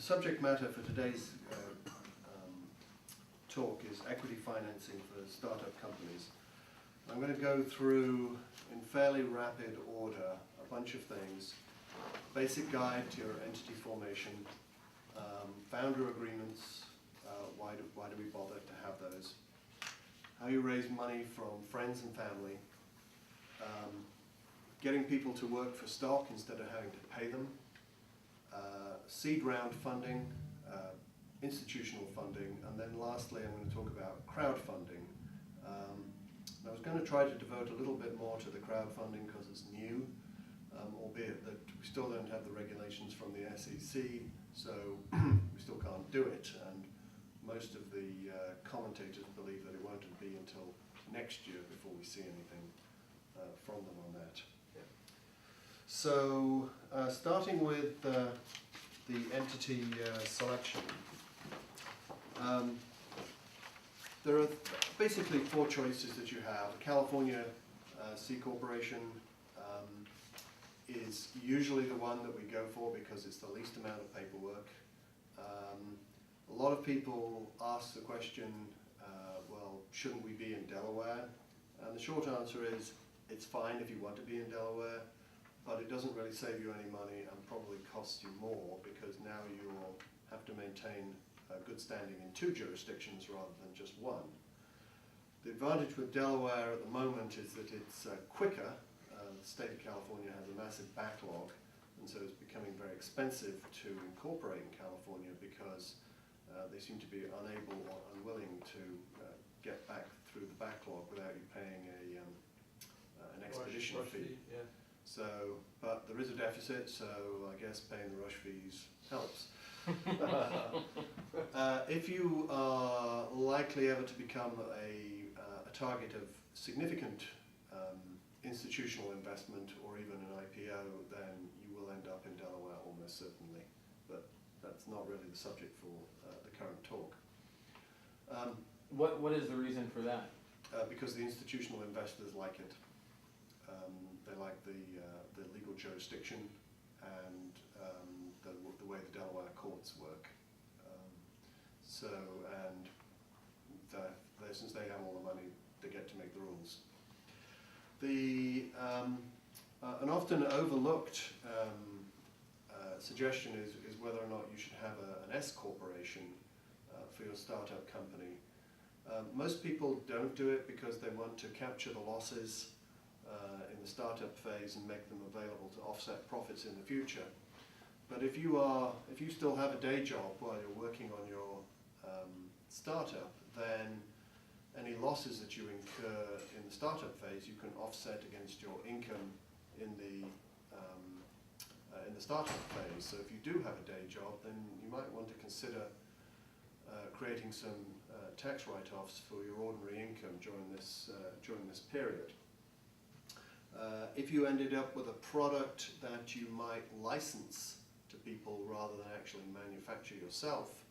subject matter for today's talk is equity financing for startup companies. I'm going to go through, in fairly rapid order, a bunch of things. Basic guide to your entity formation, founder agreements, why do we bother to have those, how you raise money from friends and family, getting people to work for stock instead of having to pay them, seed round funding, institutional funding, and then lastly I'm going to talk about crowdfunding. I was going to try to devote a little bit more to the crowdfunding because it's new, albeit that we still don't have the regulations from the SEC, so we still can't do it, and most of the commentators believe that it won't be until next year before we see anything from them on that. Yeah. So starting with the entity selection. There are basically four choices that you have. A California C corporation is usually the one that we go for because it's the least amount of paperwork. A lot of people ask the question, well, shouldn't we be in Delaware? And the short answer is, it's fine if you want to be in Delaware, but it doesn't really save you any money and probably costs you more because now you will have to maintain good standing in two jurisdictions rather than just one. The advantage with Delaware at the moment is that it's quicker. The state of California has a massive backlog, and so it's becoming very expensive to incorporate in California because they seem to be unable or unwilling to get back through the backlog without you paying an expedition fee. Yeah. So, but there is a deficit, so I guess paying the rush fees helps. If you are likely ever to become a target of significant institutional investment or even an IPO, then you will end up in Delaware almost certainly. But that's not really the subject for the current talk. What is the reason for that? Because the institutional investors like it. They like the legal jurisdiction and the way the Delaware courts work. Since they have all the money, they get to make the rules. An often overlooked suggestion is whether or not you should have an S corporation for your startup company. Most people don't do it because they want to capture the losses in the startup phase and make them available to offset profits in the future. But if you still have a day job while you're working on your startup, then any losses that you incur in the startup phase you can offset against your income in the startup phase. So if you do have a day job, then you might want to consider creating some tax write-offs for your ordinary income during this period. If you ended up with a product that you might license to people rather than actually manufacture yourself,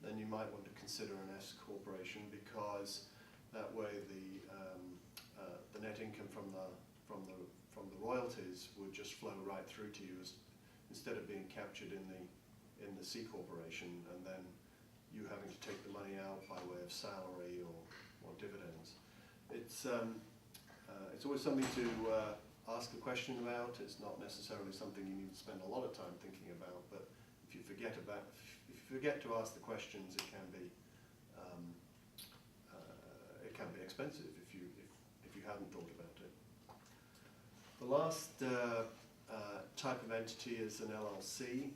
then you might want to consider an S corporation because that way the net income from the royalties would just flow right through to you instead of being captured in the C corporation and then you having to take the money out by way of salary or dividends. It's always something to ask a question about. It's not necessarily something you need to spend a lot of time thinking about, but if you forget to ask the questions, it can be expensive if you hadn't thought about it. The last type of entity is an LLC.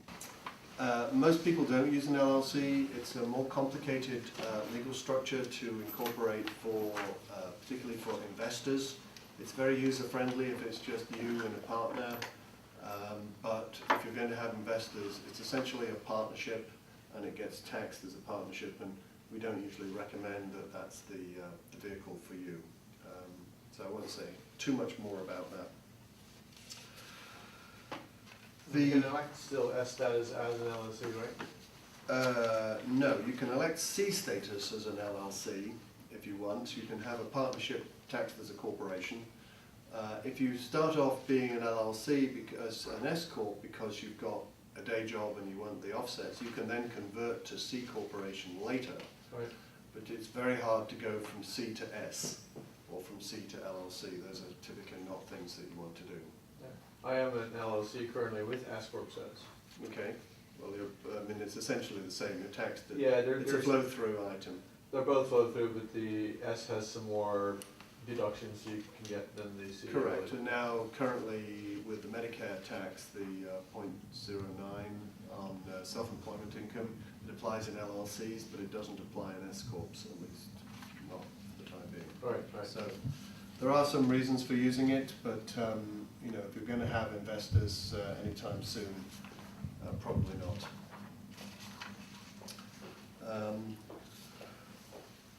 Most people don't use an LLC. It's a more complicated legal structure to incorporate particularly for investors. It's very user-friendly if it's just you and a partner, but if you're going to have investors, it's essentially a partnership and it gets taxed as a partnership, and we don't usually recommend that that's the vehicle for you. So I won't say too much more about that. You can elect still S status as an LLC, right? No, you can elect C status as an LLC if you want. You can have a partnership taxed as a corporation. If you start off being an LLC as an S corp because you've got a day job and you want the offsets, you can then convert to C corporation later. Right. But it's very hard to go from C to S or from C to LLC. Those are typically not things that you want to do. Yeah. I am an LLC currently with S Corp status. Okay. Well, I mean, it's essentially the same. You're taxed. Yeah, it's a flow-through item. They're both flow through, but the S has some more deductions you can get than the C. Correct. And now, currently, with the Medicare tax, the 0.09 on self-employment income, it applies in LLCs, but it doesn't apply in S corps, at least not for the time being. Right. So there are some reasons for using it, but you know, if you're going to have investors anytime soon, probably not.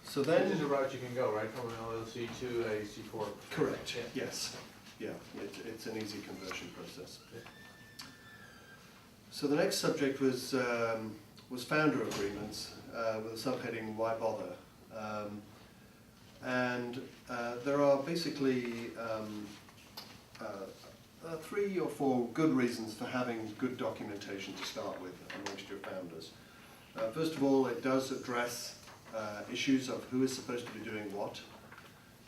So then, this is a route you can go, right, from an LLC to a C corp. correct. Yeah. Yes. Yeah. It's an easy conversion process. Yeah. So the next subject was founder agreements with a subheading "Why bother?" And there are basically 3 or 4 good reasons for having good documentation to start with amongst your founders. First of all, it does address issues of who is supposed to be doing what.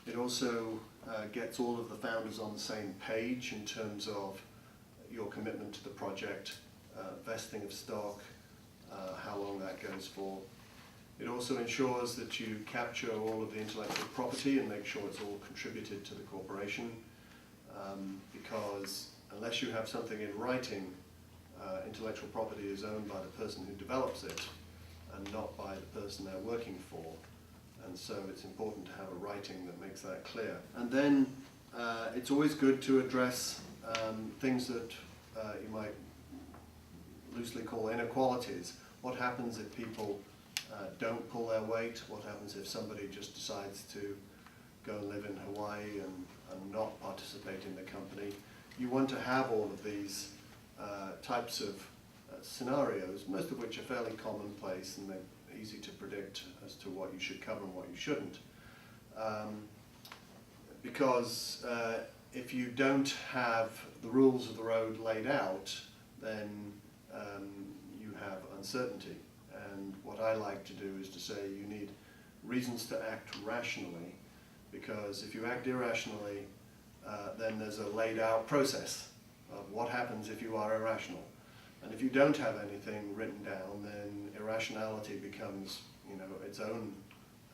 It also gets all of the founders on the same page in terms of your commitment to the project, vesting of stock, how long that goes for. It also ensures that you capture all of the intellectual property and make sure it's all contributed to the corporation, because unless you have something in writing, intellectual property is owned by the person who develops it and not by the person they're working for. And so it's important to have a writing that makes that clear. And then it's always good to address things that you might loosely call inequalities. What happens if people don't pull their weight? What happens if somebody just decides to go and live in Hawaii and not participate in the company? You want to have all of these types of scenarios, most of which are fairly commonplace and they're easy to predict as to what you should cover and what you shouldn't. Because if you don't have the rules of the road laid out, then you have uncertainty. And what I like to do is to say you need reasons to act rationally, because if you act irrationally, then there's a laid out process of what happens if you are irrational. And if you don't have anything written down, then irrationality becomes, you know, its own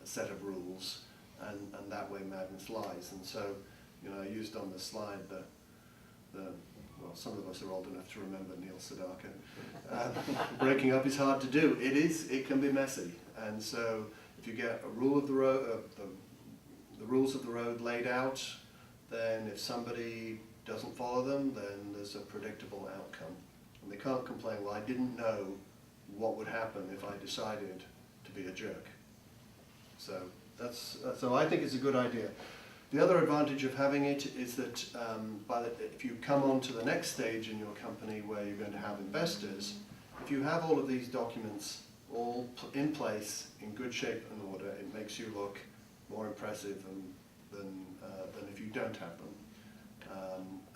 set of rules, and that way madness lies. And so, you know, I used on the slide well, some of us are old enough to remember Neil Sedaka. Breaking up is hard to do. It can be messy. And so if you get a rule of the road, the rules of the road laid out, then if somebody doesn't follow them, then there's a predictable outcome. And they can't complain, well, I didn't know what would happen if I decided to be a jerk. So so I think it's a good idea. The other advantage of having it is that if you come on to the next stage in your company where you're going to have investors, if you have all of these documents all in place, in good shape and order, it makes you look more impressive than if you don't have them.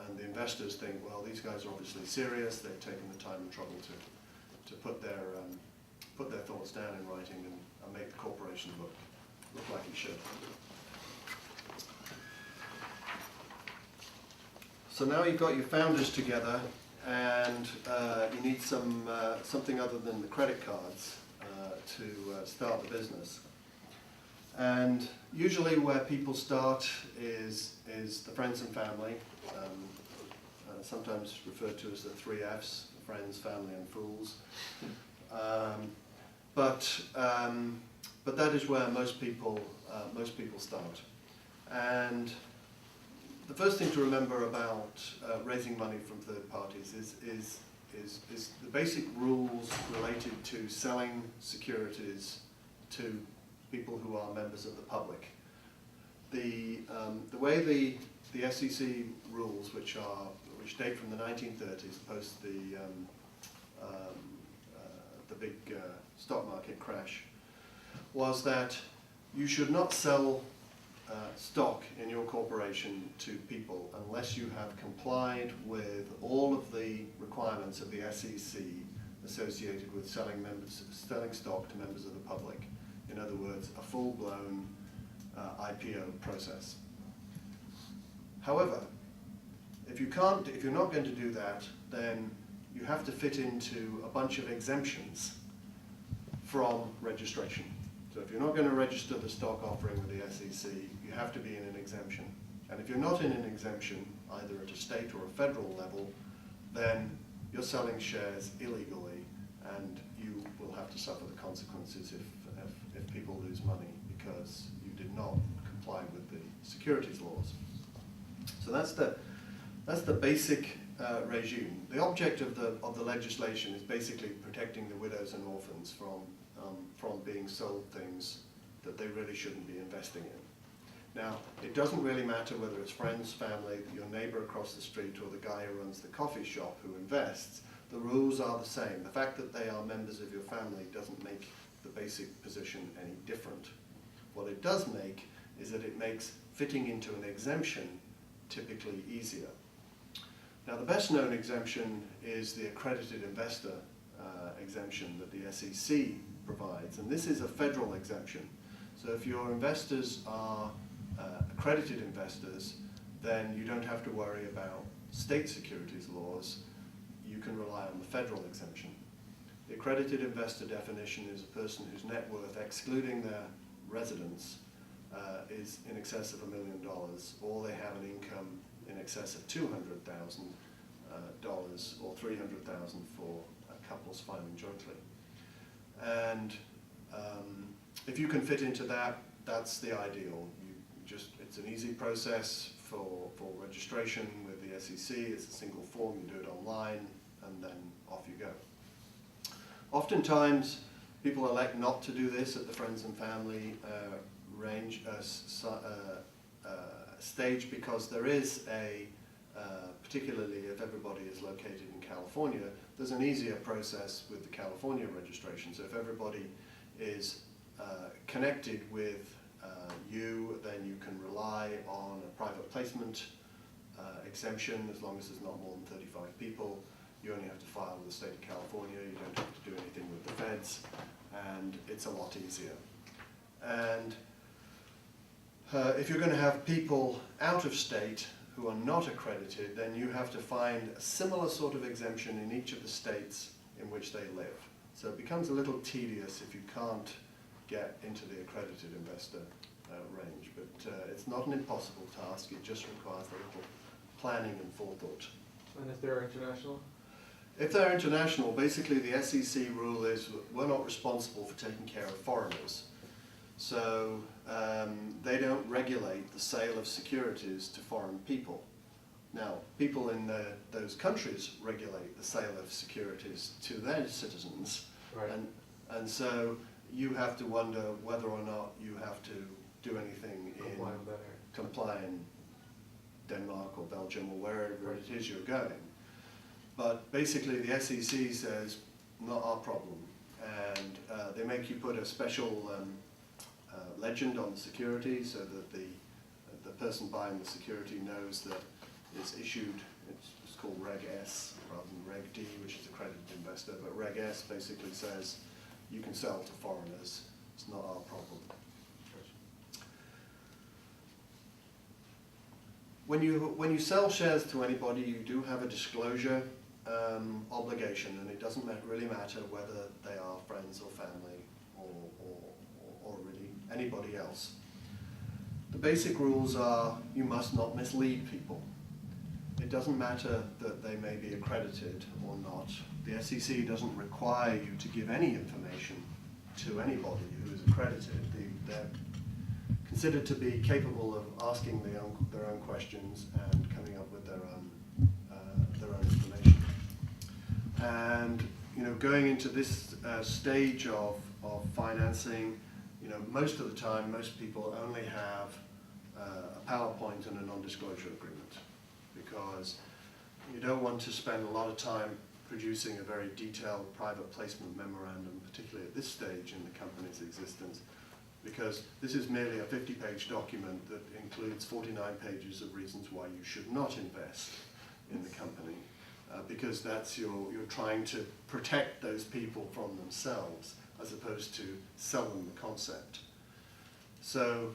And the investors think, well, these guys are obviously serious, they've taken the time and trouble to put their thoughts down in writing and make the corporation look like it should. So now you've got your founders together, and you need something other than the credit cards to start the business. And usually where people start is the friends and family, sometimes referred to as the 3 Fs, friends, family and fools. But that is where most people start. And the first thing to remember about raising money from third parties is the basic rules related to selling securities to people who are members of the public. The way the SEC rules, which date from the 1930s, post the big stock market crash, was that you should not sell stock in your corporation to people unless you have complied with all of the requirements of the SEC associated with selling stock to members of the public. In other words, a full-blown IPO process. However, if you're not going to do that, then you have to fit into a bunch of exemptions from registration. So if you're not going to register the stock offering with the SEC, you have to be in an exemption. And if you're not in an exemption, either at a state or a federal level, then you're selling shares illegally, and you will have to suffer the consequences if people lose money because you did not comply with the securities laws. So that's the basic regime. The object of the legislation is basically protecting the widows and orphans from being sold things that they really shouldn't be investing in. Now, it doesn't really matter whether it's friends, family, your neighbor across the street, or the guy who runs the coffee shop who invests. The rules are the same. The fact that they are members of your family doesn't make the basic position any different. What it does make is that it makes fitting into an exemption typically easier. Now, the best known exemption is the accredited investor exemption that the SEC provides, and this is a federal exemption. So if your investors are accredited investors, then you don't have to worry about state securities laws. You can rely on the federal exemption. The accredited investor definition is a person whose net worth, excluding their residence, is in excess of $1 million, or they have an income in excess of $200,000 or $300,000 for couples filing jointly. And if you can fit into that, that's the ideal. It's an easy process for registration with the SEC. It's a single form. You do it online, and then off you go. Oftentimes, people elect not to do this at the friends and family stage because there is particularly if everybody is located in California, there's an easier process with the California registration. So if everybody is connected with you, then you can rely on a private placement exemption as long as there's not more than 35 people. You only have to file with the state of California. You don't have to do anything with the feds, and it's a lot easier. And if you're going to have people out of state who are not accredited, then you have to find a similar sort of exemption in each of the states in which they live. So it becomes a little tedious if you can't get into the accredited investor range. But it's not an impossible task. It just requires a little planning and forethought. And if they're international? If they're international, basically the SEC rule is we're not responsible for taking care of foreigners. So they don't regulate the sale of securities to foreign people. Now, people in those countries regulate the sale of securities to their citizens. Right. And so you have to wonder whether or not you have to do anything comply in Denmark or Belgium or wherever it is you're going. But basically the SEC says, not our problem. And they make you put a special legend on the security so that the person buying the security knows that it's issued, it's called Reg S rather than Reg D, which is accredited investor, but Reg S basically says you can sell to foreigners, it's not our problem. When you sell shares to anybody, you do have a disclosure obligation, and it doesn't really matter whether they are friends or family or really anybody else. The basic rules are you must not mislead people. It doesn't matter that they may be accredited or not. The SEC doesn't require you to give any information to anybody who is accredited. They're considered to be capable of asking their own questions and coming up with their own information. And going into this stage of financing, most of the time, most people only have a PowerPoint and a non-disclosure agreement, because you don't want to spend a lot of time producing a very detailed private placement memorandum, particularly at this stage in the company's existence, because this is merely a 50-page document that includes 49 pages of reasons why you should not invest in the company, because that's you're trying to protect those people from themselves as opposed to sell them the concept. So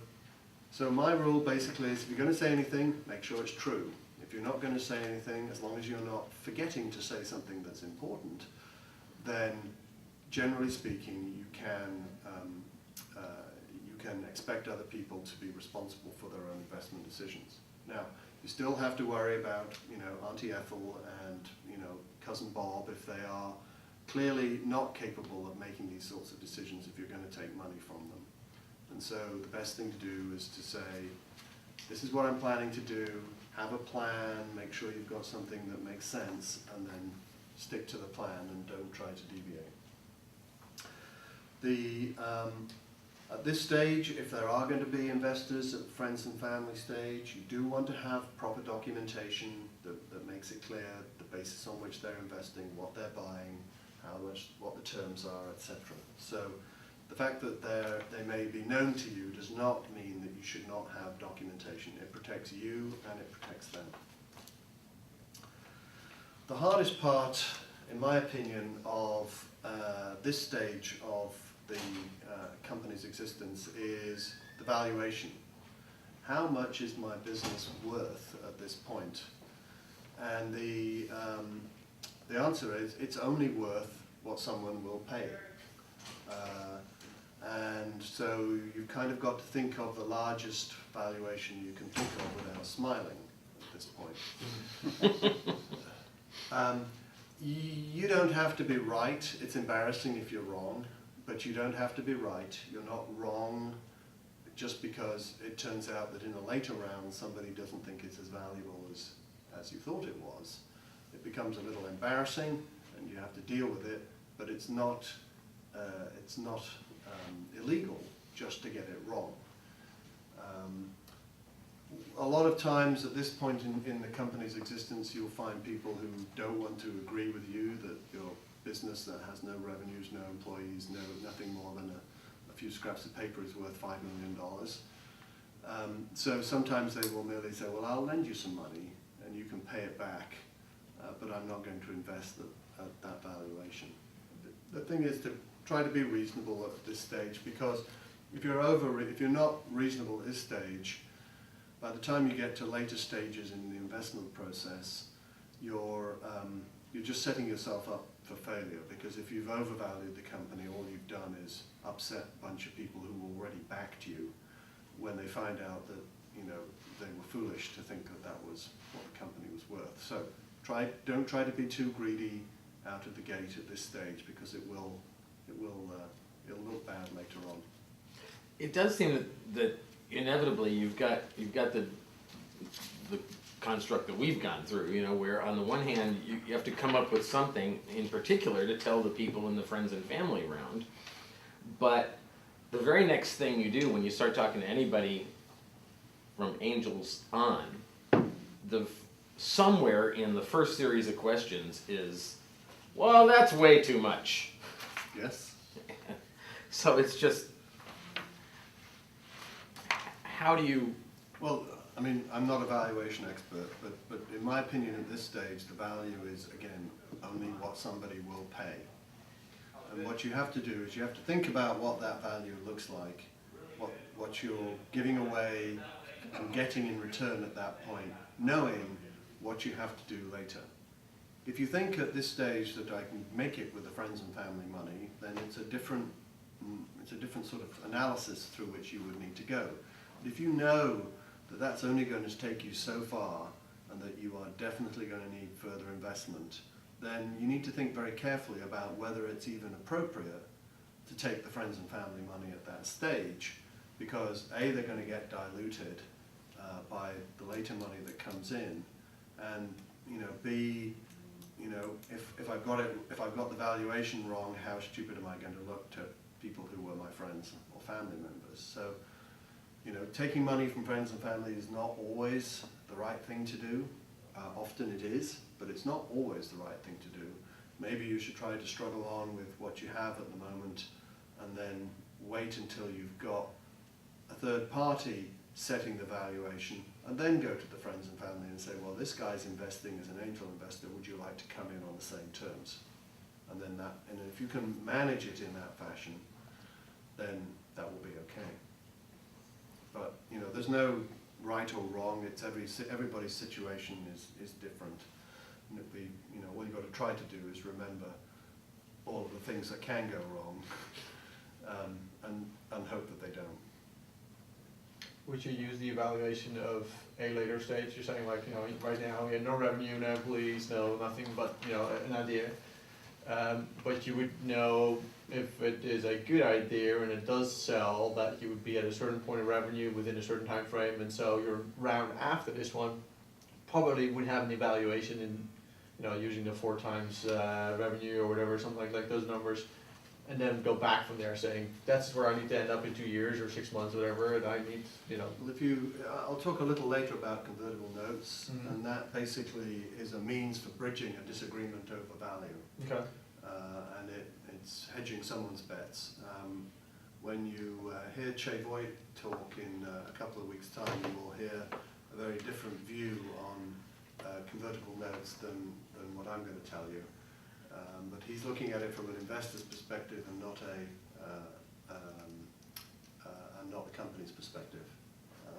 my rule basically is, if you're going to say anything, make sure it's true. If you're not going to say anything, as long as you're not forgetting to say something that's important, then generally speaking, you can expect other people to be responsible for their own investment decisions. Now, you still have to worry about, Auntie Ethel and, Cousin Bob, if they are clearly not capable of making these sorts of decisions if you're going to take money from them. And so the best thing to do is to say, this is what I'm planning to do, have a plan, make sure you've got something that makes sense, and then stick to the plan and don't try to deviate. At this stage, if there are going to be investors at the friends and family stage, you do want to have proper documentation that makes it clear the basis on which they're investing, what they're buying, what the terms are, etc. So the fact that they may be known to you does not mean that you should not have documentation. It protects you and it protects them. The hardest part, in my opinion, of this stage of the company's existence is the valuation. How much is my business worth at this point? And the answer is, it's only worth what someone will pay. And so you've kind of got to think of the largest valuation you can think of without smiling at this point. You don't have to be right. It's embarrassing if you're wrong, but you don't have to be right. You're not wrong just because it turns out that in a later round somebody doesn't think it's as valuable as you thought it was. It becomes a little embarrassing and you have to deal with it, but it's not illegal just to get it wrong. A lot of times at this point in the company's existence, you'll find people who don't want to agree with you that your business that has no revenues, no employees, nothing more than a few scraps of paper is worth $5 million. So sometimes they will merely say, well, I'll lend you some money and you can pay it back, but I'm not going to invest at that valuation. The thing is to try to be reasonable at this stage, because if you're not reasonable at this stage, by the time you get to later stages in the investment process, you're just setting yourself up for failure, because if you've overvalued the company, all you've done is upset a bunch of people who already backed you when they find out that they were foolish to think that was what the company was worth. So don't try to be too greedy out of the gate at this stage, because it'll look bad later on. It does seem that inevitably you've got the construct that we've gone through, where on the one hand you have to come up with something in particular to tell the people in the friends and family round, but the very next thing you do when you start talking to anybody from angels on, somewhere in the first series of questions is, well, that's way too much. Yes. So it's just, how do you... Well, I mean, I'm not a valuation expert, but in my opinion at this stage, the value is, again, only what somebody will pay. And what you have to do is you have to think about what that value looks like, what you're giving away and getting in return at that point, knowing what you have to do later. If you think at this stage that I can make it with the friends and family money, then it's a different sort of analysis through which you would need to go. But if you know that that's only going to take you so far and that you are definitely going to need further investment, then you need to think very carefully about whether it's even appropriate to take the friends and family money at that stage, because A, they're going to get diluted by the later money that comes in, and B, if I've got the valuation wrong, how stupid am I going to look to people who were my friends or family members? So, taking money from friends and family is not always the right thing to do. Often it is, but it's not always the right thing to do. Maybe you should try to struggle on with what you have at the moment and then wait until you've got a third party setting the valuation, and then go to the friends and family and say, well, this guy's investing as an angel investor, would you like to come in on the same terms? And then and if you can manage it in that fashion, then that will be okay. But there's no right or wrong. It's everybody's situation is different. And what you've got to try to do is remember all of the things that can go wrong, and hope that they don't. Would you use the evaluation of a later stage? You're saying like, right now we have no revenue, no employees, no nothing but, an idea. But you would know if it is a good idea and it does sell, that you would be at a certain point of revenue within a certain time frame, and so your round after this one probably would have an evaluation in, using the 4 times revenue or whatever, something like those numbers, and then go back from there saying, that's where I need to end up in 2 years or 6 months, whatever, and I need, Well, I'll talk a little later about convertible notes, and that basically is a means for bridging a disagreement over value. Okay. And it's hedging someone's bets. When you hear Che Voigt talk in a couple of weeks' time, you will hear a very different view on convertible notes than what I'm going to tell you. But he's looking at it from an investor's perspective and not the company's perspective.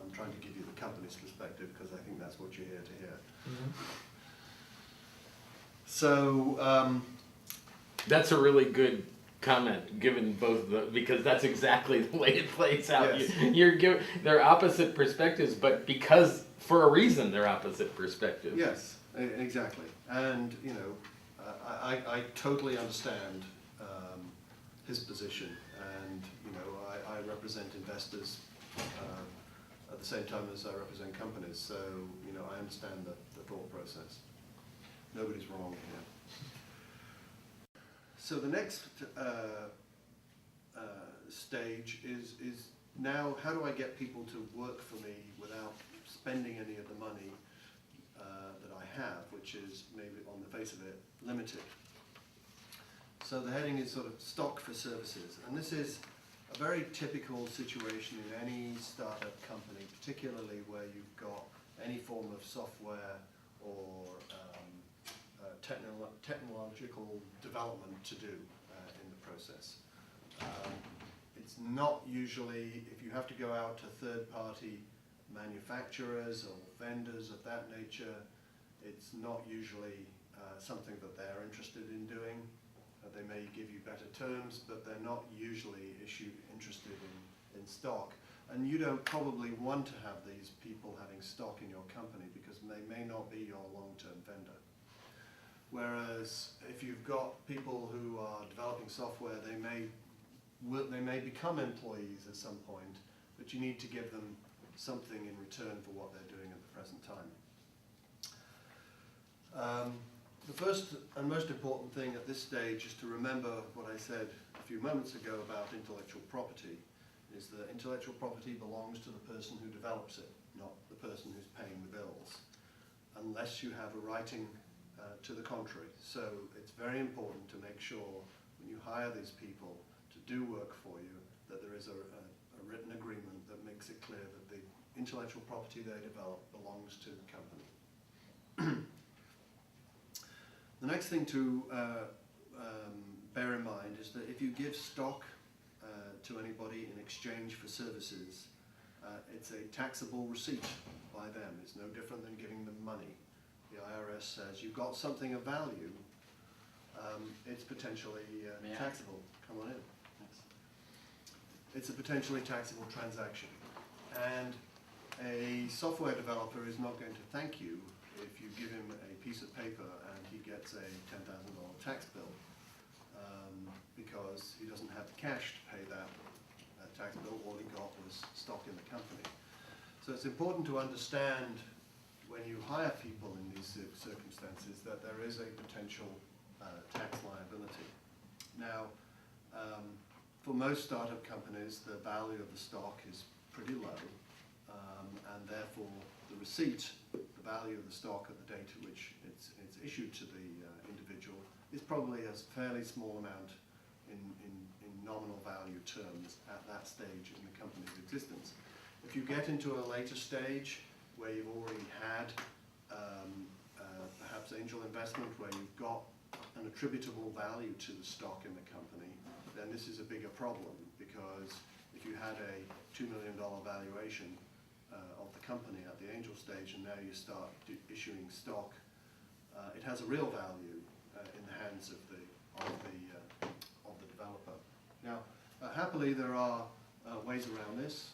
I'm trying to give you the company's perspective because I think that's what you're here to hear. So that's a really good comment, given both because that's exactly the way it plays out. Yes. They're opposite perspectives, but because for a reason they're opposite perspectives. Yes, exactly. And I totally understand his position, and I represent investors at the same time as I represent companies, so I understand the thought process. Nobody's wrong here. So the next stage is now, how do I get people to work for me without spending any of the money that I have, which is maybe on the face of it limited. So the heading is sort of stock for services, and this is a very typical situation in any startup company, particularly where you've got any form of software or technological development to do in the process. It's not usually, if you have to go out to third-party manufacturers or vendors of that nature, it's not usually something that they're interested in doing. They may give you better terms, but they're not usually interested in stock. And you don't probably want to have these people having stock in your company because they may not be your long-term vendor. Whereas if you've got people who are developing software, they may become employees at some point, but you need to give them something in return for what they're doing at the present time. The first and most important thing at this stage is to remember what I said a few moments ago about intellectual property, is that intellectual property belongs to the person who develops it, not the person who's paying the bills, unless you have a writing to the contrary. So it's very important to make sure when you hire these people to do work for you that there is a written agreement that makes it clear that the intellectual property they develop belongs to the company. The next thing to bear in mind is that if you give stock to anybody in exchange for services, it's a taxable receipt by them. It's no different than giving them money. The IRS says you've got something of value, it's potentially taxable. Come on in. Thanks. It's a potentially taxable transaction. And a software developer is not going to thank you if you give him a piece of paper and he gets a $10,000 tax bill because he doesn't have the cash to pay that tax bill. All he got was stock in the company. So it's important to understand when you hire people in these circumstances that there is a potential tax liability. Now, for most startup companies, the value of the stock is pretty low, and therefore the receipt, the value of the stock at the date at which it's issued to the individual, is probably a fairly small amount in nominal value terms at that stage in the company's existence. If you get into a later stage where you've already had perhaps angel investment, where you've got an attributable value to the stock in the company, then this is a bigger problem, because if you had a $2 million valuation of the company at the angel stage, and now you start issuing stock, it has a real value in the hands of the developer. Now, happily, there are ways around this.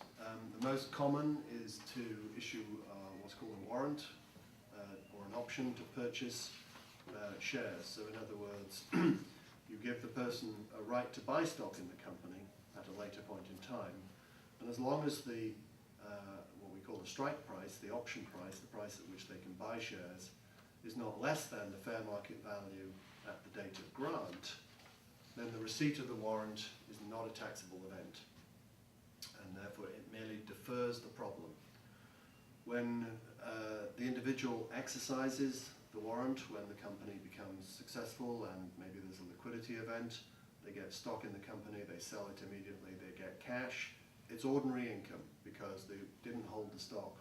The most common is to issue what's called a warrant or an option to purchase shares. So in other words, you give the person a right to buy stock in the company at a later point in time, and as long as the what we call the strike price, the option price, the price at which they can buy shares, is not less than the fair market value at the date of grant, then the receipt of the warrant is not a taxable event, and therefore it merely defers the problem. When the individual exercises the warrant, when the company becomes successful and maybe there's a liquidity event, they get stock in the company, they sell it immediately, they get cash, it's ordinary income because they didn't hold the stock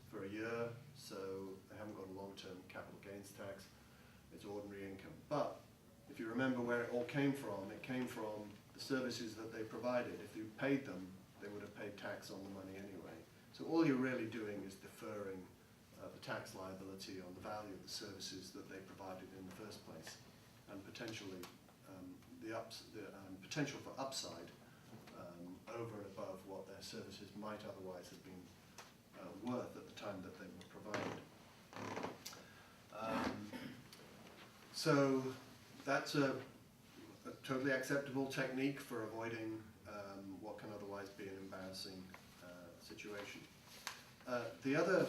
for a year, so they haven't got a long-term capital gains tax. It's ordinary income. But if you remember where it all came from, it came from the services that they provided. If you paid them, they would have paid tax on the money anyway. So all you're really doing is deferring the tax liability on the value of the services that they provided in the first place, and potentially potential for upside over and above what their services might otherwise have been worth at the time that they were provided. So that's a totally acceptable technique for avoiding what can otherwise be an embarrassing situation. The other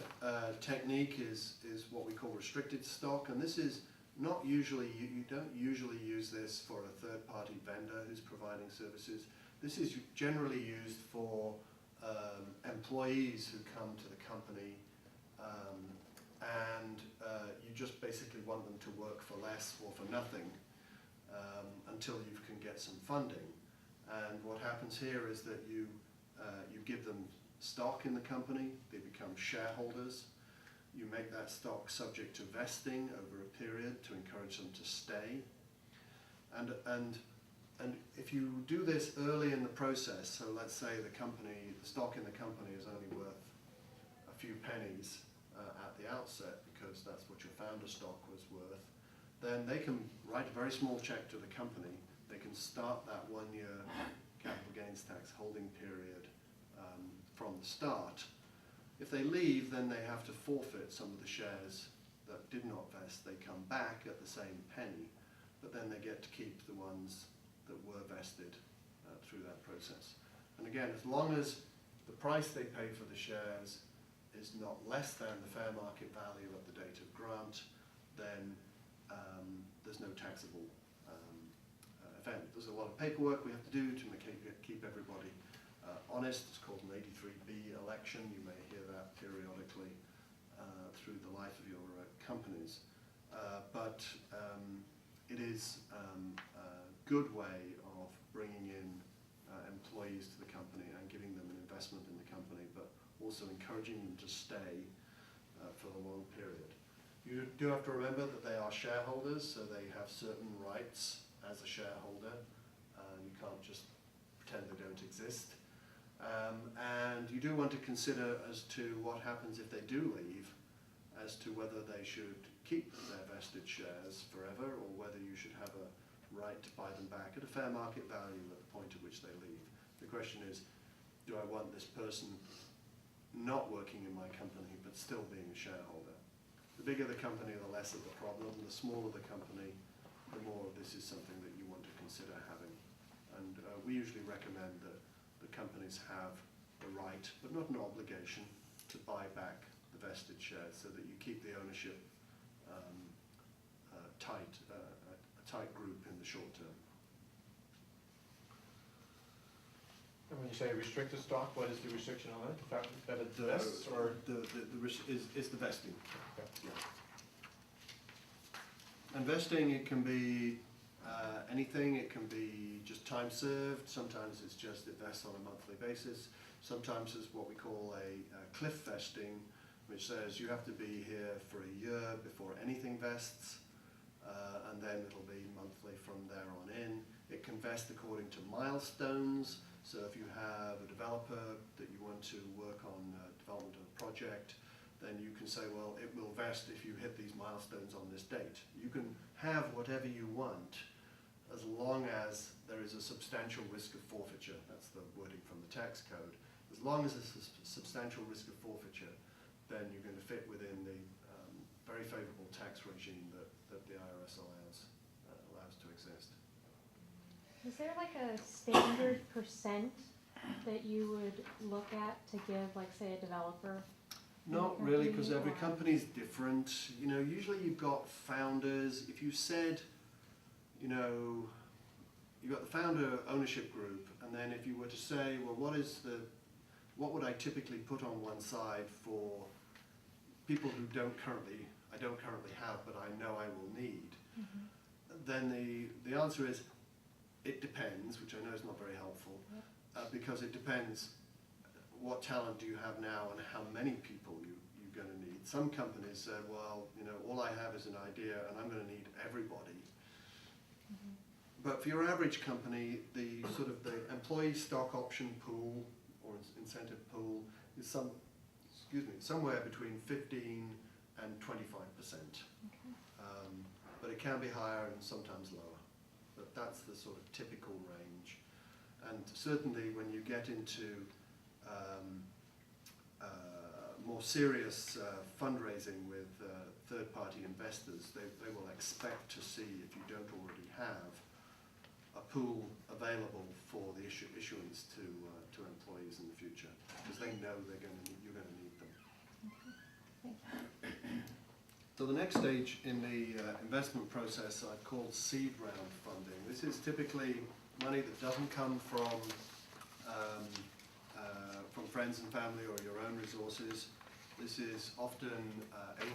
technique is what we call restricted stock, and this is not usually, you don't usually use this for a third-party vendor who's providing services. This is generally used for employees who come to the company and you just basically want them to work for less or for nothing until you can get some funding. And what happens here is that you give them stock in the company, they become shareholders, you make that stock subject to vesting over a period to encourage them to stay. And if you do this early in the process, so let's say the stock in the company is only worth a few pennies at the outset, because that's what your founder stock was worth, then they can write a very small check to the company. They can start that 1-year capital gains tax holding period from the start. If they leave, then they have to forfeit some of the shares that did not vest. They come back at the same penny, but then they get to keep the ones that were vested through that process. And again, as long as the price they pay for the shares is not less than the fair market value at the date of grant, then there's no taxable event. There's a lot of paperwork we have to do to keep everybody honest. It's called an 83B election. You may hear that periodically through the life of your companies. But it is a good way of bringing in employees to the company and giving them an investment in the company, but also encouraging them to stay for a long period. You do have to remember that they are shareholders, so they have certain rights as a shareholder. You can't just pretend they don't exist. And you do want to consider as to what happens if they do leave, as to whether they should keep their vested shares forever, or whether you should have a right to buy them back at a fair market value at the point at which they leave. The question is, do I want this person not working in my company but still being a shareholder? The bigger the company, the less of the problem. The smaller the company, the more of this is something that you want to consider having. And we usually recommend that the companies have the right, but not an obligation, to buy back the vested shares so that you keep the ownership a tight group in the short term. And when you say restricted stock, what is the restriction on it? The fact that it vests, or Is the vesting. okay. Yeah. And vesting, it can be anything. It can be just time served, sometimes it's just it vests on a monthly basis, sometimes it's what we call a cliff vesting, which says you have to be here for a year before anything vests, and then it'll be monthly from there on in. It can vest according to milestones, so if you have a developer that you want to work on development of a project, then you can say, well, it will vest if you hit these milestones on this date. You can have whatever you want as long as there is a substantial risk of forfeiture. That's the wording from the tax code. As long as there's a substantial risk of forfeiture, then you're going to fit within the very favorable tax regime that the IRS allows to exist. Is there like a standard percent that you would look at to give, like, say, a developer? Not really, because every company is different. You know, usually you've got founders. If you said, you know, you've got the founder ownership group, and then if you were to say, well, what would I typically put on one side for people who I don't currently have, but I know I will need, then the answer is, it depends, which I know is not very helpful, because it depends what talent do you have now and how many people you're going to need. Some companies said, well, you know, all I have is an idea and I'm going to need everybody. But for your average company, the sort of the employee stock option pool or incentive pool is somewhere between 15 and 25%. But it can be higher and sometimes lower. But that's the sort of typical range. And certainly when you get into more serious fundraising with third-party investors, they will expect to see, if you don't already have, a pool available for the issuance to employees in the future, because they know you're going to need them. So the next stage in the investment process I've called seed round funding. This is typically money that doesn't come from friends and family or your own resources. This is often an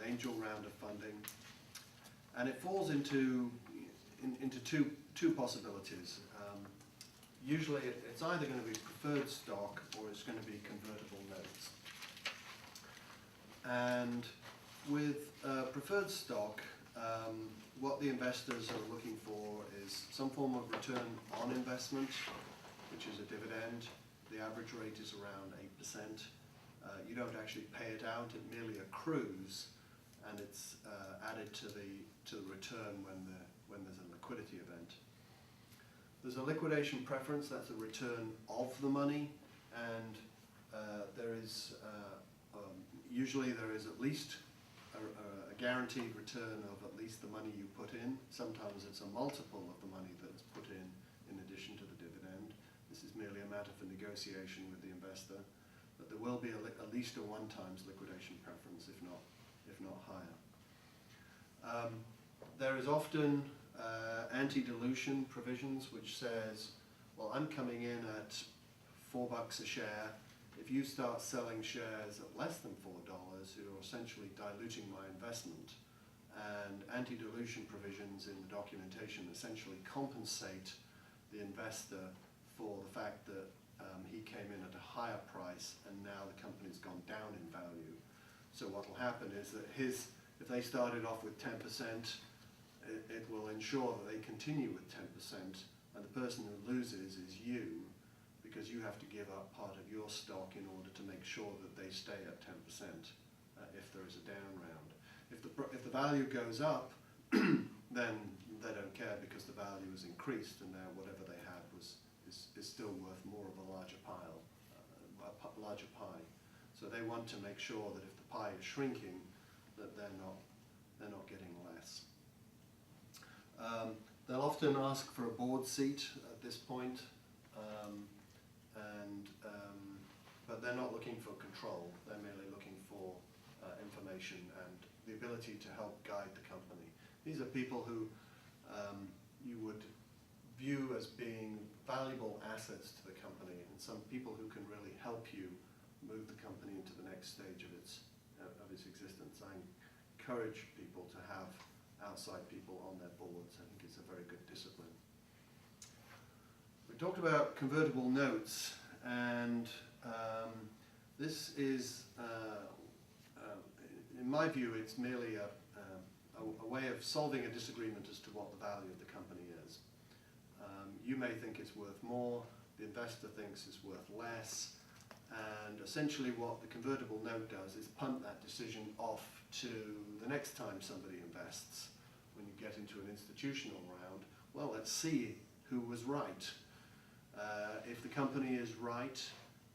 angel round of funding, and it falls into two possibilities. Usually it's either going to be preferred stock or it's going to be convertible notes. And with preferred stock, what the investors are looking for is some form of return on investment, which is a dividend. The average rate is around 8%. You don't actually pay it out, it merely accrues, and it's added to the return when there's a liquidity event. There's a liquidation preference, that's a return of the money, and usually there is at least a guaranteed return of at least the money you put in. Sometimes it's a multiple of the money that's put in addition to the dividend. This is merely a matter for negotiation with the investor, but there will be at least a 1 times liquidation preference, if not higher. There is often anti-dilution provisions, which says, well, I'm coming in at $4 a share. If you start selling shares at less than $4, you're essentially diluting my investment. And anti-dilution provisions in the documentation essentially compensate the investor for the fact that he came in at a higher price and now the company's gone down in value. So what will happen is that if they started off with 10%, it will ensure that they continue with 10%, and the person who loses is you, because you have to give up part of your stock in order to make sure that they stay at 10% if there is a down round. If the value goes up, then they don't care because the value is increased and now whatever they had is still worth more of a larger pie. So they want to make sure that if the pie is shrinking, that they're not getting less. They'll often ask for a board seat at this point, but they're not looking for control. They're merely looking for information and the ability to help guide the company. These are people who you would view as being valuable assets to the company, and some people who can really help you move the company into the next stage of its existence. I encourage people to have outside people on their boards. I think it's a very good discipline. We talked about convertible notes, and this is, in my view, it's merely a way of solving a disagreement as to what the value of the company is. You may think it's worth more, the investor thinks it's worth less, and essentially what the convertible note does is punt that decision off to the next time somebody invests. When you get into an institutional round, well, let's see who was right. If the company is right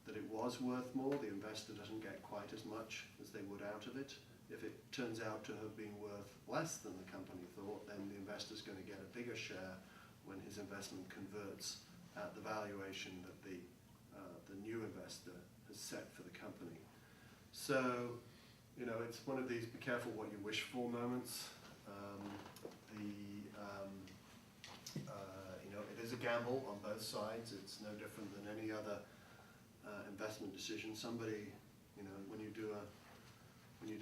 that it was worth more, the investor doesn't get quite as much as they would out of it. If it turns out to have been worth less than the company thought, then the investor's going to get a bigger share when his investment converts at the valuation that the new investor has set for the company. So, you know, it's one of these be careful what you wish for moments. You know, it is a gamble on both sides. It's no different than any other investment decision. Somebody, you know, when you do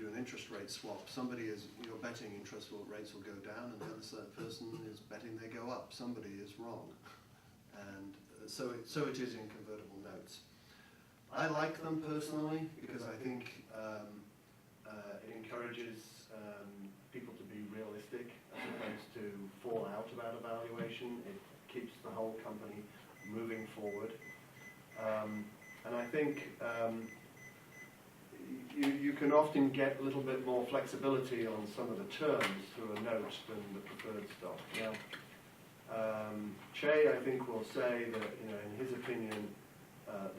an interest rate swap, somebody is, you're betting interest rates will go down, and the other person is betting they go up. Somebody is wrong, and so it is in convertible notes. I like them personally because I think it encourages people to be realistic as opposed to fall out about a valuation. It keeps the whole company moving forward, and I think you can often get a little bit more flexibility on some of the terms through a note than the preferred stock. Now, Che, I think, will say that, you know, in his opinion,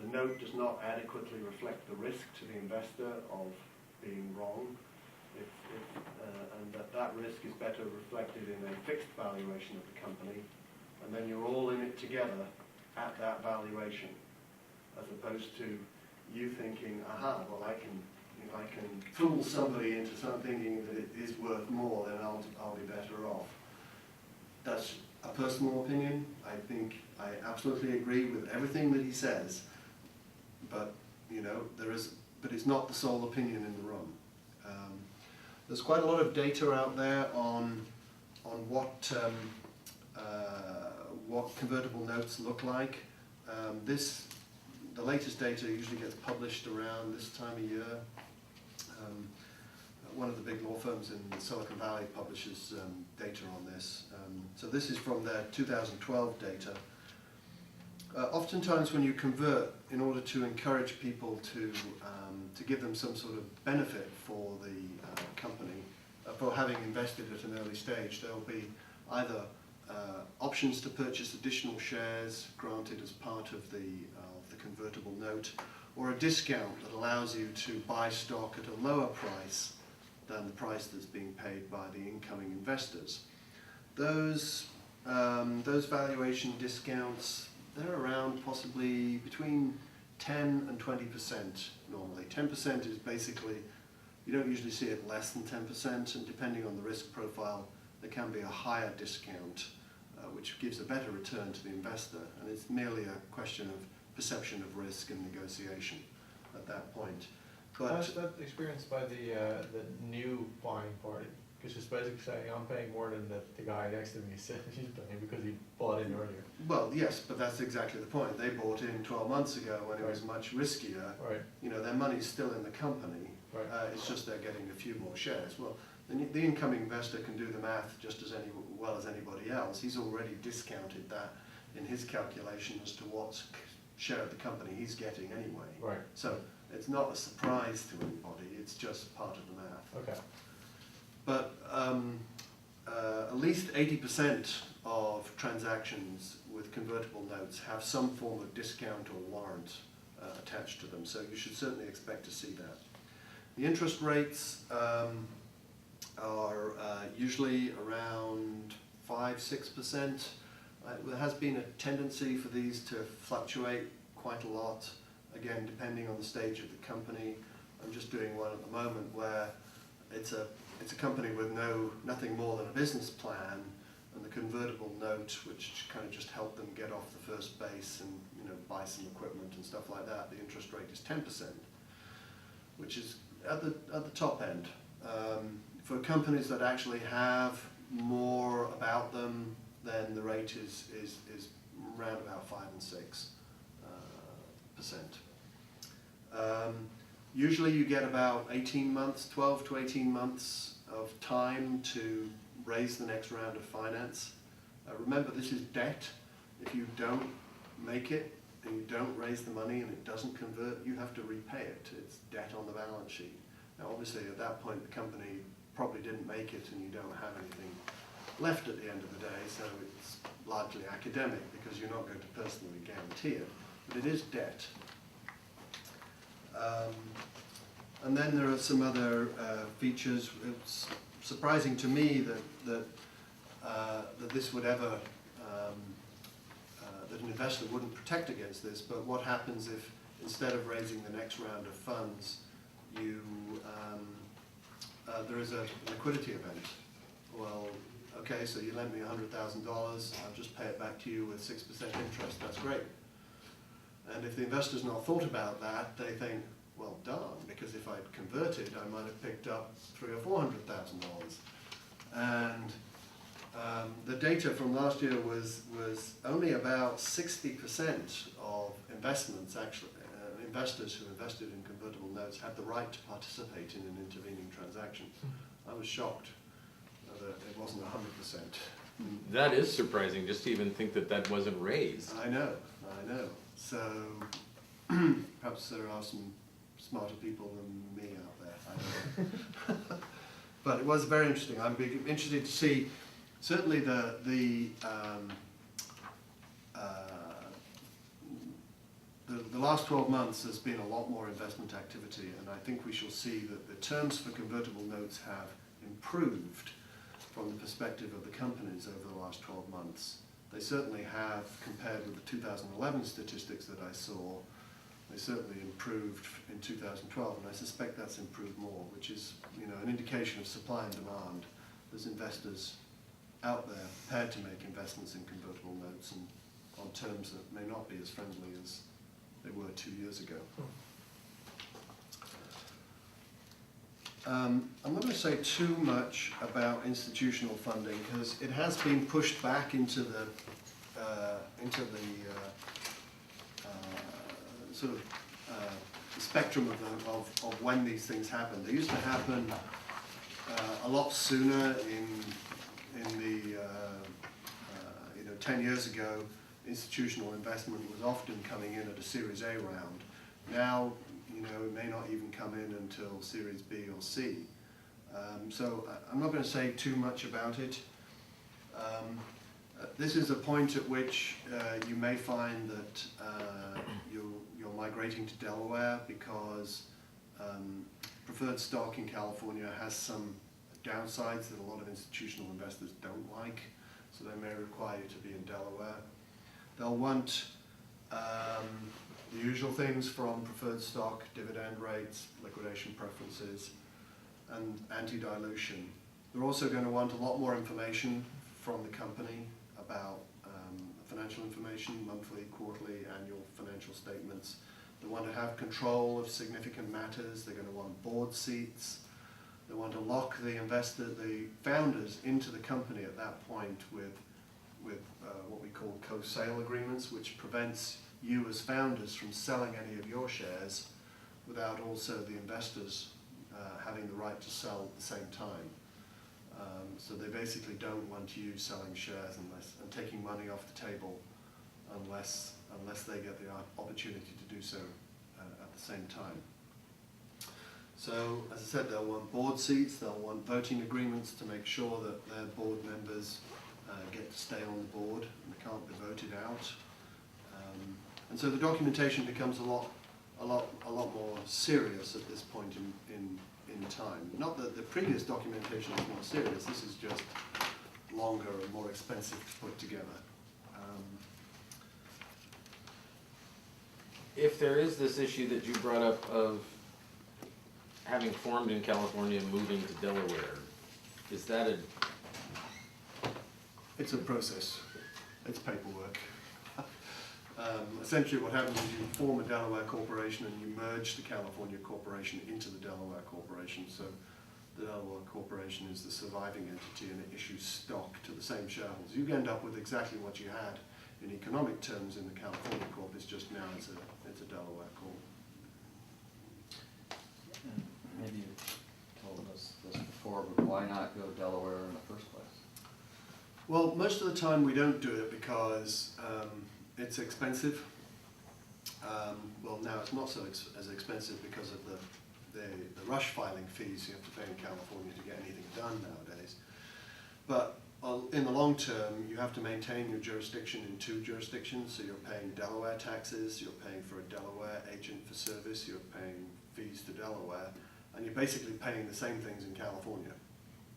the note does not adequately reflect the risk to the investor of being wrong, and that risk is better reflected in a fixed valuation of the company, and then you're all in it together at that valuation, as opposed to you thinking, aha, well, if I can fool somebody into thinking that it is worth more, then I'll be better off. That's a personal opinion. I think I absolutely agree with everything that he says, but you know, but it's not the sole opinion in the room. There's quite a lot of data out there on what convertible notes look like. The latest data usually gets published around this time of year. One of the big law firms in Silicon Valley publishes data on this. So this is from their 2012 data. Oftentimes when you convert, in order to encourage people to give them some sort of benefit for the company, for having invested at an early stage, there will be either options to purchase additional shares granted as part of the convertible note, or a discount that allows you to buy stock at a lower price than the price that's being paid by the incoming investors. Those valuation discounts, they're around possibly between 10 and 20% normally. 10% is basically, you don't usually see it less than 10%, and depending on the risk profile, there can be a higher discount, which gives a better return to the investor, and it's merely a question of perception of risk and negotiation at that point. But how's that experienced by the new buying party? Because it's basically saying I'm paying more than the guy next to me said he's paying because he bought in earlier. Well, yes, but that's exactly the point. They bought in 12 months ago when it was much riskier. Right. You know, their money's still in the company. Right. It's just they're getting a few more shares. Well, the incoming investor can do the math just as well as anybody else. He's already discounted that in his calculation as to what share of the company he's getting anyway. Right. So it's not a surprise to anybody. It's just part of the math. Okay. But at least 80% of transactions with convertible notes have some form of discount or warrant attached to them, so you should certainly expect to see that. The interest rates are usually around 5–6%. There has been a tendency for these to fluctuate quite a lot, again depending on the stage of the company. I'm just doing one at the moment where it's a company with nothing more than a business plan, and the convertible note, which kind of just helped them get off the first base and, you know, buy some equipment and stuff like that. The interest rate is 10%, which is at the top end. For companies that actually have more about them, then the rate is around about 5 and 6%. Usually you get about 18 months, 12 to 18 months of time to raise the next round of finance. Remember, this is debt. If you don't make it and you don't raise the money and it doesn't convert, you have to repay it. It's debt on the balance sheet. Now obviously at that point the company probably didn't make it and you don't have anything left at the end of the day, so it's largely academic because you're not going to personally guarantee it, but it is debt. And then there are some other features. It's surprising to me that this would ever, that an investor wouldn't protect against this, but what happens if instead of raising the next round of funds, you, there is a liquidity event? Well, okay, so you lend me $100,000, I'll just pay it back to you with 6% interest, that's great. And if the investor's not thought about that, they think, well, darn, because if I'd converted, I might have picked up $300,000 or $400,000. And the data from last year was only about 60% of investments, actually, investors who invested in convertible notes had the right to participate in an intervening transaction. I was shocked that it wasn't 100%. That is surprising, just to even think that that wasn't raised. I know. So perhaps there are some smarter people than me out there, I don't know. But it was very interesting. I'm interested to see, certainly the last 12 months there's been a lot more investment activity, and I think we shall see that the terms for convertible notes have improved from the perspective of the companies over the last 12 months. They certainly have, compared with the 2011 statistics that I saw, they certainly improved in 2012, and I suspect that's improved more, which is, you know, an indication of supply and demand. There's investors out there prepared to make investments in convertible notes and on terms that may not be as friendly as they were 2 years ago. I'm not going to say too much about institutional funding because it has been pushed back into the sort of spectrum of when these things happen. They used to happen a lot sooner in the 10 years ago. Institutional investment was often coming in at a Series A round. Now, you know, it may not even come in until Series B or C. So I'm not going to say too much about it. This is a point at which you may find that you're migrating to Delaware because preferred stock in California has some downsides that a lot of institutional investors don't like, so they may require you to be in Delaware. They'll want the usual things from preferred stock, dividend rates, liquidation preferences, and anti-dilution. They're also going to want a lot more information from the company about financial information, monthly, quarterly, annual financial statements. They want to have control of significant matters. They're going to want board seats. They want to lock the founders into the company at that point with what we call co-sale agreements, which prevents you as founders from selling any of your shares without also the investors having the right to sell at the same time. So they basically don't want you selling shares and taking money off the table unless they get the opportunity to do so at the same time. So, as I said, they'll want board seats, they'll want voting agreements to make sure that their board members get to stay on the board and they can't be voted out. And so the documentation becomes a lot more serious at this point in time. Not that the previous documentation is more serious, this is just longer and more expensive to put together. If there is this issue that you brought up of having formed in California and moving to Delaware, is that a... It's a process. It's paperwork. Essentially what happens is you form a Delaware corporation and you merge the California corporation into the Delaware corporation. So the Delaware corporation is the surviving entity and it issues stock to the same shareholders. You end up with exactly what you had in economic terms in the California corp. It's just now it's a Delaware corp. Maybe you told us this before, but why not go Delaware in the first place? Well, most of the time we don't do it because it's expensive. Well, now it's not as expensive because of the rush filing fees you have to pay in California to get anything done nowadays. But in the long term, you have to maintain your jurisdiction in 2 jurisdictions, so you're paying Delaware taxes, you're paying for a Delaware agent for service, you're paying fees to Delaware, and you're basically paying the same things in California,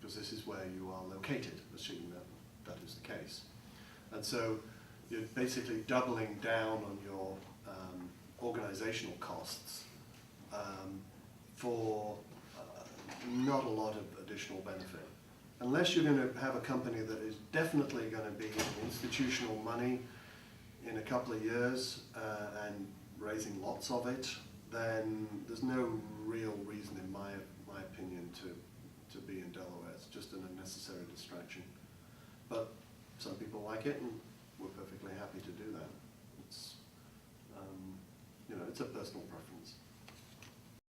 because this is where you are located, assuming that is the case. And so you're basically doubling down on your organizational costs for not a lot of additional benefit. Unless you're going to have a company that is definitely going to be institutional money in a couple of years and raising lots of it, then there's no real reason, in my opinion, to be in Delaware. It's just an unnecessary distraction. But some people like it, and we're perfectly happy to do that. It's, it's a personal preference.